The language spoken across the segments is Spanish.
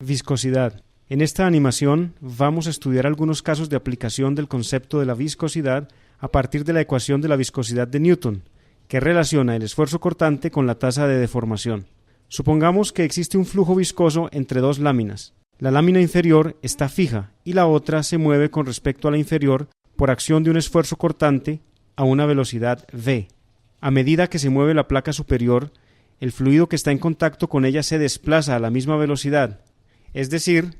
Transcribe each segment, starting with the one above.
Viscosidad. En esta animación vamos a estudiar algunos casos de aplicación del concepto de la viscosidad a partir de la ecuación de la viscosidad de Newton, que relaciona el esfuerzo cortante con la tasa de deformación. Supongamos que existe un flujo viscoso entre dos láminas. La lámina inferior está fija y la otra se mueve con respecto a la inferior por acción de un esfuerzo cortante a una velocidad v. A medida que se mueve la placa superior, el fluido que está en contacto con ella se desplaza a la misma velocidad, es decir,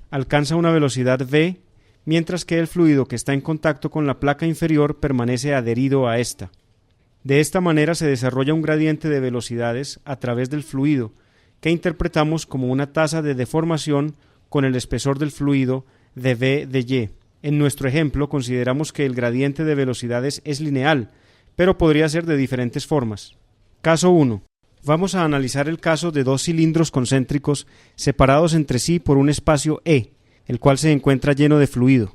alcanza una velocidad v, mientras que el fluido que está en contacto con la placa inferior permanece adherido a esta. De esta manera se desarrolla un gradiente de velocidades a través del fluido, que interpretamos como una tasa de deformación con el espesor del fluido de v de y. En nuestro ejemplo consideramos que el gradiente de velocidades es lineal, pero podría ser de diferentes formas. Caso 1. Vamos a analizar el caso de dos cilindros concéntricos separados entre sí por un espacio E, el cual se encuentra lleno de fluido.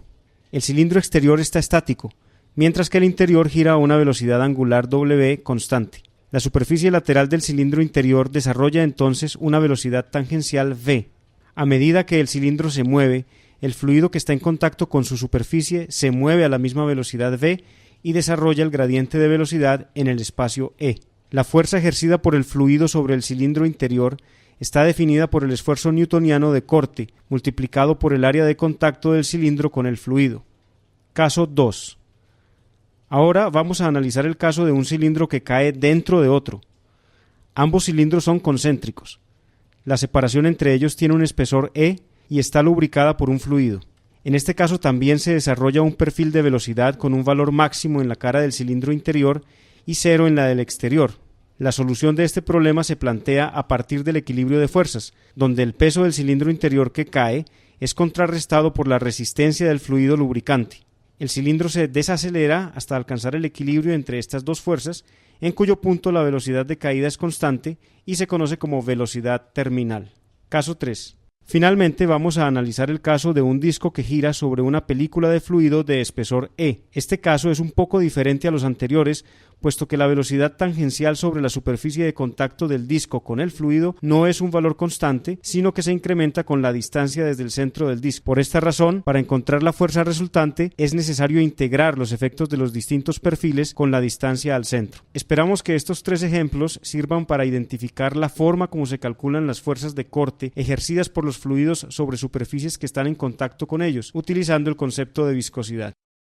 El cilindro exterior está estático, mientras que el interior gira a una velocidad angular W constante. La superficie lateral del cilindro interior desarrolla entonces una velocidad tangencial V. A medida que el cilindro se mueve, el fluido que está en contacto con su superficie se mueve a la misma velocidad V y desarrolla el gradiente de velocidad en el espacio E. La fuerza ejercida por el fluido sobre el cilindro interior está definida por el esfuerzo newtoniano de corte multiplicado por el área de contacto del cilindro con el fluido. Caso 2. Ahora vamos a analizar el caso de un cilindro que cae dentro de otro. Ambos cilindros son concéntricos. La separación entre ellos tiene un espesor E y está lubricada por un fluido. En este caso también se desarrolla un perfil de velocidad con un valor máximo en la cara del cilindro interior y cero en la del exterior. La solución de este problema se plantea a partir del equilibrio de fuerzas, donde el peso del cilindro interior que cae es contrarrestado por la resistencia del fluido lubricante. El cilindro se desacelera hasta alcanzar el equilibrio entre estas dos fuerzas, en cuyo punto la velocidad de caída es constante y se conoce como velocidad terminal. Caso 3. Finalmente vamos a analizar el caso de un disco que gira sobre una película de fluido de espesor E. Este caso es un poco diferente a los anteriores, puesto que la velocidad tangencial sobre la superficie de contacto del disco con el fluido no es un valor constante, sino que se incrementa con la distancia desde el centro del disco. Por esta razón, para encontrar la fuerza resultante, es necesario integrar los efectos de los distintos perfiles con la distancia al centro. Esperamos que estos tres ejemplos sirvan para identificar la forma como se calculan las fuerzas de corte ejercidas por los fluidos sobre superficies que están en contacto con ellos, utilizando el concepto de viscosidad.